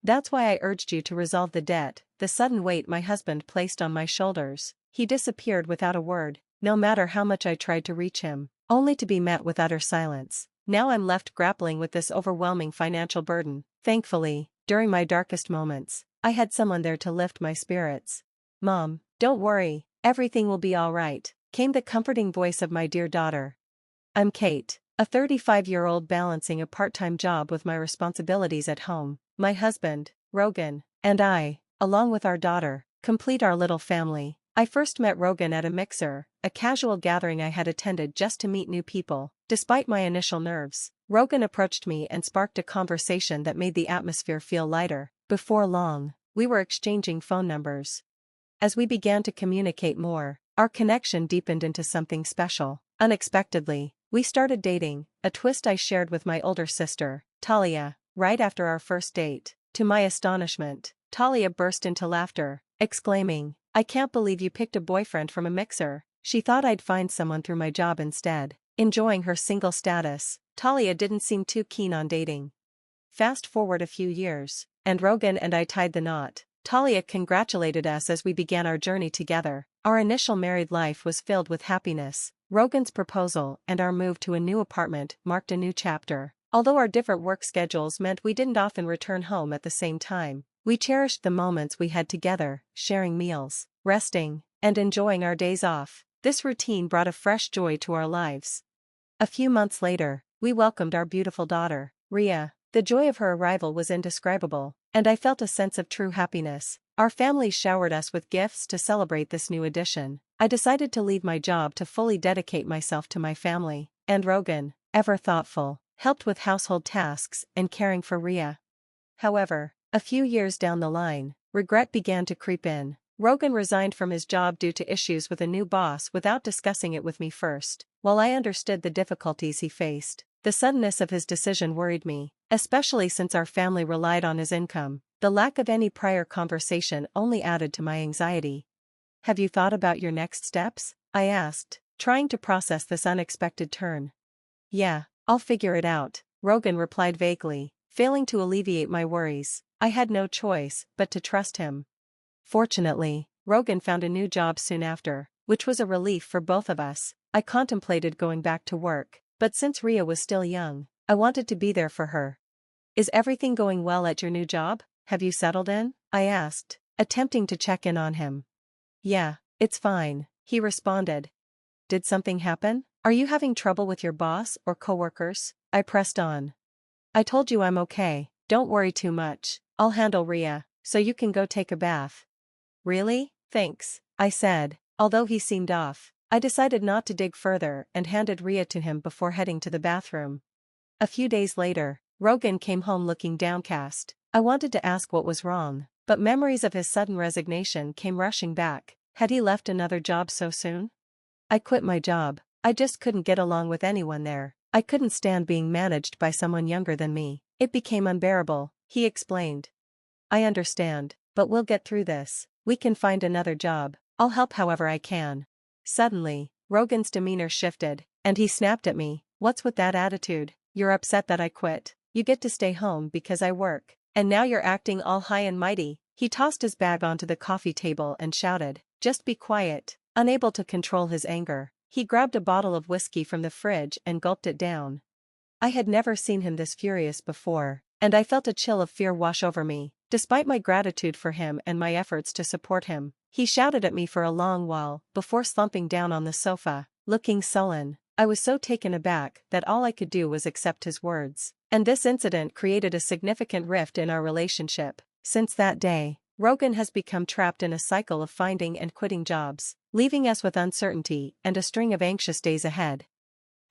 That's why I urged you to resolve the debt. The sudden weight my husband placed on my shoulders. He disappeared without a word, no matter how much I tried to reach him, only to be met with utter silence. Now I'm left grappling with this overwhelming financial burden. Thankfully, during my darkest moments, I had someone there to lift my spirits. "Mom, don't worry, everything will be all right," came the comforting voice of my dear daughter. I'm Kate, a 35-year-old balancing a part-time job with my responsibilities at home. My husband, Rogan, and I, along with our daughter, complete our little family. I first met Rogan at a mixer, a casual gathering I had attended just to meet new people. Despite my initial nerves, Rogan approached me and sparked a conversation that made the atmosphere feel lighter. Before long, we were exchanging phone numbers. As we began to communicate more, our connection deepened into something special. Unexpectedly, we started dating, a twist I shared with my older sister, Talia, right after our first date. To my astonishment, Talia burst into laughter, exclaiming, "I can't believe you picked a boyfriend from a mixer." She thought I'd find someone through my job instead. Enjoying her single status, Talia didn't seem too keen on dating. Fast forward a few years, and Rogan and I tied the knot. Talia congratulated us as we began our journey together. Our initial married life was filled with happiness. Rogan's proposal and our move to a new apartment marked a new chapter. Although our different work schedules meant we didn't often return home at the same time, we cherished the moments we had together, sharing meals, resting, and enjoying our days off. This routine brought a fresh joy to our lives. A few months later, we welcomed our beautiful daughter, Ria. The joy of her arrival was indescribable, and I felt a sense of true happiness. Our family showered us with gifts to celebrate this new addition. I decided to leave my job to fully dedicate myself to my family, and Rogan, ever thoughtful, helped with household tasks and caring for Ria. However, a few years down the line, regret began to creep in. Rogan resigned from his job due to issues with a new boss without discussing it with me first. While I understood the difficulties he faced, the suddenness of his decision worried me, especially since our family relied on his income. The lack of any prior conversation only added to my anxiety. "Have you thought about your next steps?" I asked, trying to process this unexpected turn. "Yeah, I'll figure it out," Rogan replied vaguely, failing to alleviate my worries. I had no choice but to trust him. Fortunately, Rogan found a new job soon after, which was a relief for both of us. I contemplated going back to work, but since Ria was still young, I wanted to be there for her. "Is everything going well at your new job? Have you settled in?" I asked, attempting to check in on him. "Yeah, it's fine," he responded. "Did something happen? Are you having trouble with your boss or coworkers?" I pressed on. "I told you I'm okay, don't worry too much, I'll handle Ria, so you can go take a bath." "Really? Thanks," I said, although he seemed off. I decided not to dig further and handed Ria to him before heading to the bathroom. A few days later, Rogan came home looking downcast. I wanted to ask what was wrong, but memories of his sudden resignation came rushing back. Had he left another job so soon? "I quit my job. I just couldn't get along with anyone there. I couldn't stand being managed by someone younger than me. It became unbearable," he explained. "I understand, but we'll get through this. We can find another job. I'll help however I can." Suddenly, Rogan's demeanor shifted, and he snapped at me. "What's with that attitude? You're upset that I quit. You get to stay home because I work, and now you're acting all high and mighty." He tossed his bag onto the coffee table and shouted, "Just be quiet." Unable to control his anger, he grabbed a bottle of whiskey from the fridge and gulped it down. I had never seen him this furious before, and I felt a chill of fear wash over me. Despite my gratitude for him and my efforts to support him, he shouted at me for a long while before slumping down on the sofa, looking sullen. I was so taken aback that all I could do was accept his words. And this incident created a significant rift in our relationship. Since that day, Rogan has become trapped in a cycle of finding and quitting jobs, leaving us with uncertainty and a string of anxious days ahead.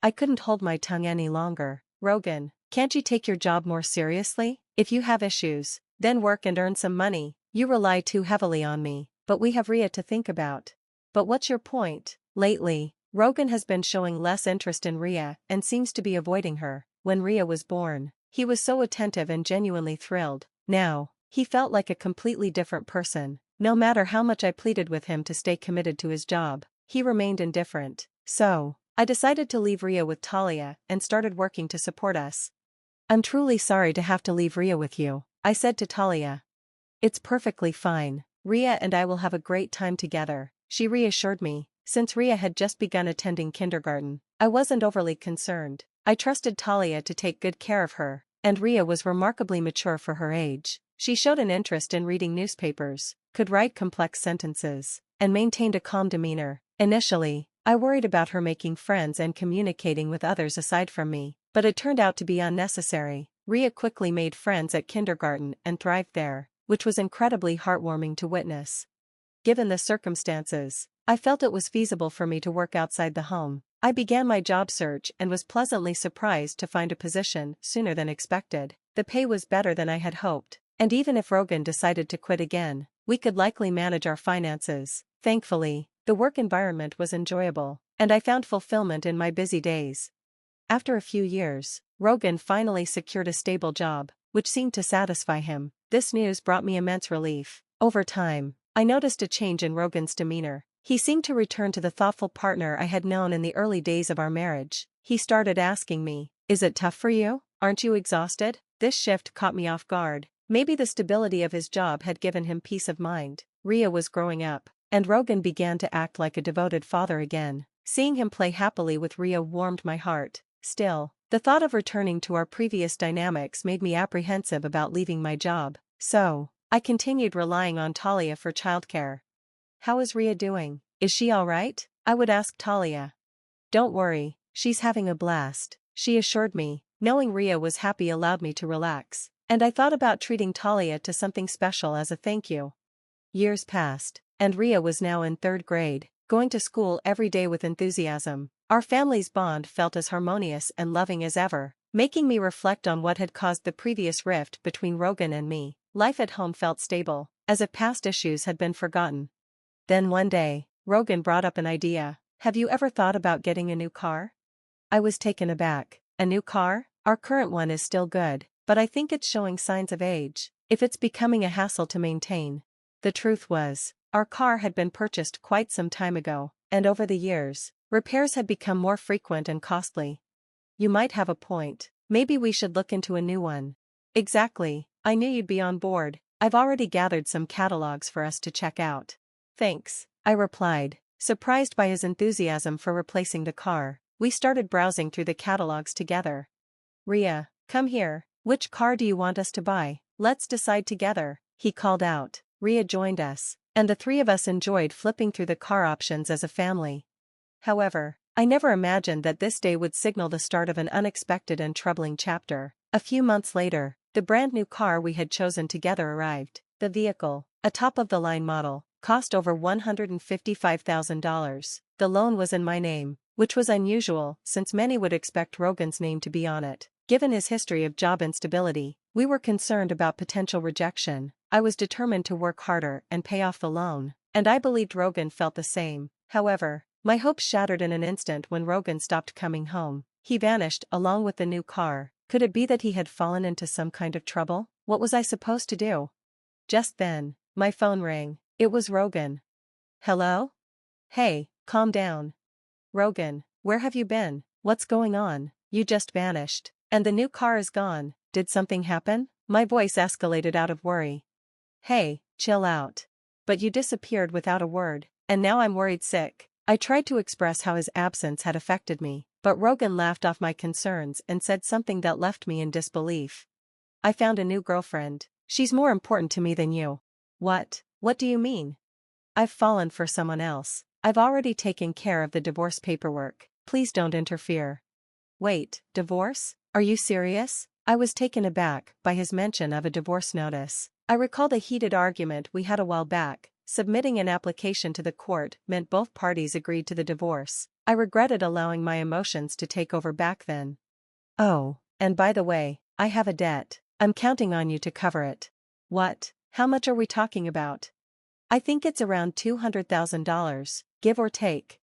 I couldn't hold my tongue any longer. "Rogan, can't you take your job more seriously? If you have issues, then work and earn some money. You rely too heavily on me, but we have Ria to think about." "But what's your point?" Lately, Rogan has been showing less interest in Ria and seems to be avoiding her. When Ria was born, he was so attentive and genuinely thrilled. Now, he felt like a completely different person. No matter how much I pleaded with him to stay committed to his job, he remained indifferent. So, I decided to leave Ria with Talia and started working to support us. "I'm truly sorry to have to leave Ria with you," I said to Talia. It's perfectly fine. Ria and I will have a great time together, she reassured me. Since Ria had just begun attending kindergarten, I wasn't overly concerned. I trusted Talia to take good care of her, and Ria was remarkably mature for her age. She showed an interest in reading newspapers, could write complex sentences, and maintained a calm demeanor. Initially, I worried about her making friends and communicating with others aside from me, but it turned out to be unnecessary. Ria quickly made friends at kindergarten and thrived there, which was incredibly heartwarming to witness. Given the circumstances, I felt it was feasible for me to work outside the home. I began my job search and was pleasantly surprised to find a position sooner than expected. The pay was better than I had hoped, and even if Rogan decided to quit again, we could likely manage our finances. Thankfully, the work environment was enjoyable, and I found fulfillment in my busy days. After a few years, Rogan finally secured a stable job, which seemed to satisfy him. This news brought me immense relief. Over time, I noticed a change in Rogan's demeanor. He seemed to return to the thoughtful partner I had known in the early days of our marriage. He started asking me, "Is it tough for you? Aren't you exhausted?" This shift caught me off guard. Maybe the stability of his job had given him peace of mind. Ria was growing up, and Rogan began to act like a devoted father again. Seeing him play happily with Ria warmed my heart. Still, the thought of returning to our previous dynamics made me apprehensive about leaving my job. So, I continued relying on Talia for childcare. "How is Ria doing? Is she all right?" I would ask Talia. "Don't worry, she's having a blast," she assured me. Knowing Ria was happy allowed me to relax, and I thought about treating Talia to something special as a thank you. Years passed, and Ria was now in 3rd grade, going to school every day with enthusiasm. Our family's bond felt as harmonious and loving as ever, making me reflect on what had caused the previous rift between Rogan and me. Life at home felt stable, as if past issues had been forgotten. Then one day, Rogan brought up an idea. "Have you ever thought about getting a new car?" I was taken aback. "A new car? Our current one is still good, but I think it's showing signs of age. If it's becoming a hassle to maintain." The truth was, our car had been purchased quite some time ago, and over the years, repairs had become more frequent and costly. "You might have a point. Maybe we should look into a new one." "Exactly, I knew you'd be on board. I've already gathered some catalogs for us to check out." "Thanks," I replied, surprised by his enthusiasm for replacing the car. We started browsing through the catalogs together. "Ria, come here. Which car do you want us to buy? Let's decide together," he called out. Ria joined us, and the three of us enjoyed flipping through the car options as a family. However, I never imagined that this day would signal the start of an unexpected and troubling chapter. A few months later, the brand new car we had chosen together arrived. The vehicle, a top-of-the-line model, cost over $155,000. The loan was in my name, which was unusual since many would expect Rogan's name to be on it. Given his history of job instability, we were concerned about potential rejection. I was determined to work harder and pay off the loan, and I believed Rogan felt the same. However, my hopes shattered in an instant when Rogan stopped coming home. He vanished along with the new car. Could it be that he had fallen into some kind of trouble? What was I supposed to do? Just then, my phone rang. It was Rogan. "Hello? Hey, calm down. Rogan, where have you been? What's going on? You just vanished. And the new car is gone. Did something happen?" My voice escalated out of worry. "Hey, chill out. But you disappeared without a word, and now I'm worried sick." I tried to express how his absence had affected me, but Rogan laughed off my concerns and said something that left me in disbelief. "I found a new girlfriend. She's more important to me than you." "What? What do you mean?" "I've fallen for someone else. I've already taken care of the divorce paperwork. Please don't interfere." "Wait, divorce? Are you serious?" I was taken aback by his mention of a divorce notice. I recalled a heated argument we had a while back. Submitting an application to the court meant both parties agreed to the divorce. I regretted allowing my emotions to take over back then. "Oh, and by the way, I have a debt. I'm counting on you to cover it." "What? How much are we talking about?" "I think it's around $200,000, give or take."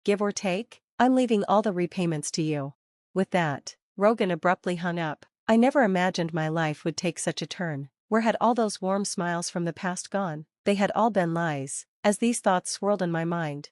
"Give or take? I'm leaving all the repayments to you." With that, Rogan abruptly hung up. I never imagined my life would take such a turn. Where had all those warm smiles from the past gone? They had all been lies. As these thoughts swirled in my mind,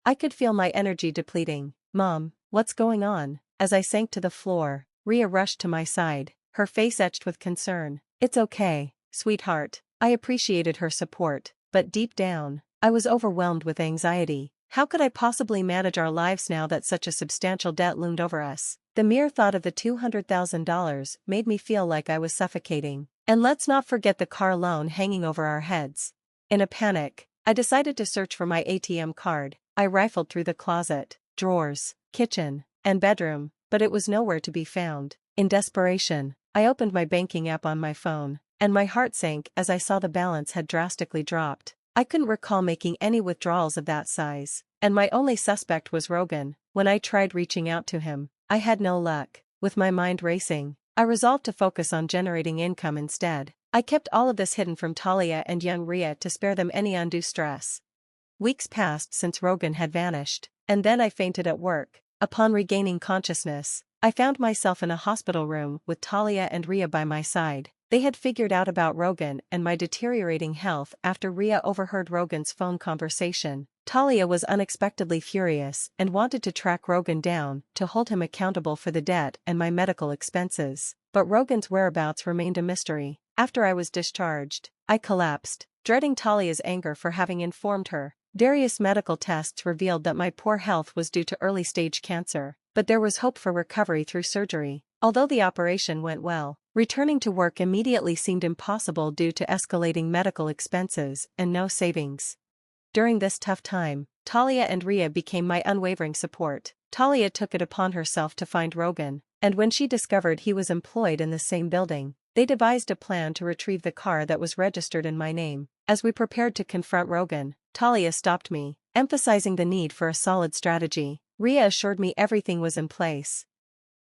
I could feel my energy depleting. "Mom, what's going on?" As I sank to the floor, Ria rushed to my side, her face etched with concern. "It's okay, sweetheart." I appreciated her support, but deep down, I was overwhelmed with anxiety. How could I possibly manage our lives now that such a substantial debt loomed over us? The mere thought of the $200,000 made me feel like I was suffocating. And let's not forget the car loan hanging over our heads. In a panic, I decided to search for my ATM card. I rifled through the closet, drawers, kitchen, and bedroom, but it was nowhere to be found. In desperation, I opened my banking app on my phone, and my heart sank as I saw the balance had drastically dropped. I couldn't recall making any withdrawals of that size, and my only suspect was Rogan. When I tried reaching out to him, I had no luck. With my mind racing, I resolved to focus on generating income instead. I kept all of this hidden from Talia and young Ria to spare them any undue stress. Weeks passed since Rogan had vanished, and then I fainted at work. Upon regaining consciousness, I found myself in a hospital room with Talia and Ria by my side. They had figured out about Rogan and my deteriorating health after Ria overheard Rogan's phone conversation. Talia was unexpectedly furious and wanted to track Rogan down to hold him accountable for the debt and my medical expenses. But Rogan's whereabouts remained a mystery. After I was discharged, I collapsed, dreading Talia's anger for having informed her. Various medical tests revealed that my poor health was due to early-stage cancer, but there was hope for recovery through surgery. Although the operation went well, returning to work immediately seemed impossible due to escalating medical expenses and no savings. During this tough time, Talia and Ria became my unwavering support. Talia took it upon herself to find Rogan, and when she discovered he was employed in the same building, they devised a plan to retrieve the car that was registered in my name. As we prepared to confront Rogan, Talia stopped me, emphasizing the need for a solid strategy. Ria assured me everything was in place.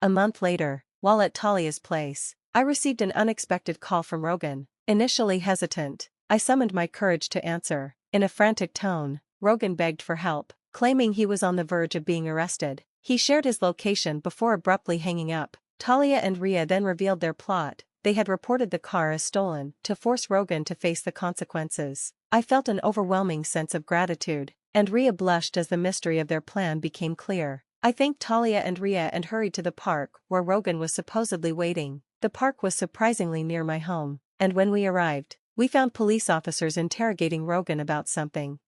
A month later, while at Talia's place, I received an unexpected call from Rogan. Initially hesitant, I summoned my courage to answer. In a frantic tone, Rogan begged for help, claiming he was on the verge of being arrested. He shared his location before abruptly hanging up. Talia and Ria then revealed their plot. They had reported the car as stolen to force Rogan to face the consequences. I felt an overwhelming sense of gratitude, and Ria blushed as the mystery of their plan became clear. I thanked Talia and Ria and hurried to the park where Rogan was supposedly waiting. The park was surprisingly near my home, and when we arrived, we found police officers interrogating Rogan about something.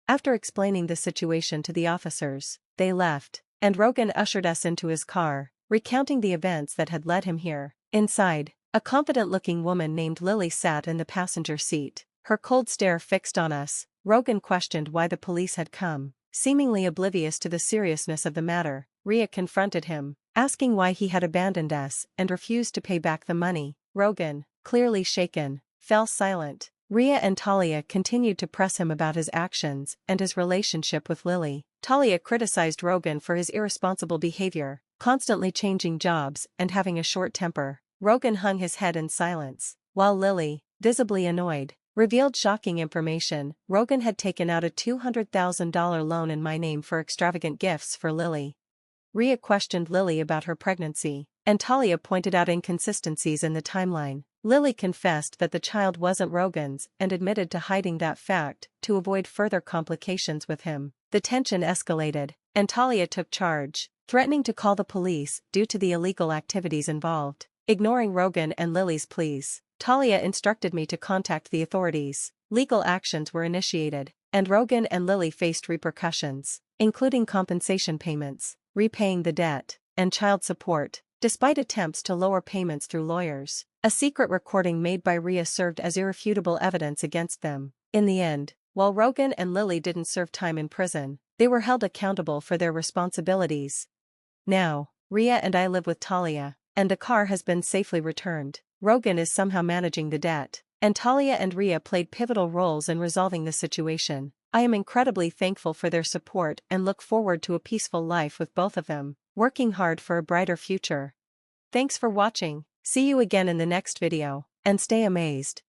After explaining the situation to the officers, they left, and Rogan ushered us into his car, recounting the events that had led him here. Inside, a confident-looking woman named Lily sat in the passenger seat, her cold stare fixed on us. Rogan questioned why the police had come. Seemingly oblivious to the seriousness of the matter, Ria confronted him, asking why he had abandoned us and refused to pay back the money. Rogan, clearly shaken, fell silent. Ria and Talia continued to press him about his actions and his relationship with Lily. Talia criticized Rogan for his irresponsible behavior, constantly changing jobs and having a short temper. Rogan hung his head in silence, while Lily, visibly annoyed, revealed shocking information. Rogan had taken out a $200,000 loan in my name for extravagant gifts for Lily. Ria questioned Lily about her pregnancy, and Talia pointed out inconsistencies in the timeline. Lily confessed that the child wasn't Rogan's and admitted to hiding that fact to avoid further complications with him. The tension escalated, and Talia took charge, threatening to call the police due to the illegal activities involved. Ignoring Rogan and Lily's pleas, Talia instructed me to contact the authorities. Legal actions were initiated, and Rogan and Lily faced repercussions, including compensation payments, repaying the debt, and child support. Despite attempts to lower payments through lawyers, a secret recording made by Ria served as irrefutable evidence against them. In the end, while Rogan and Lily didn't serve time in prison, they were held accountable for their responsibilities. Now, Ria and I live with Talia, and the car has been safely returned. Rogan is somehow managing the debt, and Talia and Ria played pivotal roles in resolving the situation. I am incredibly thankful for their support and look forward to a peaceful life with both of them, working hard for a brighter future. Thanks for watching. See you again in the next video, and stay amazed.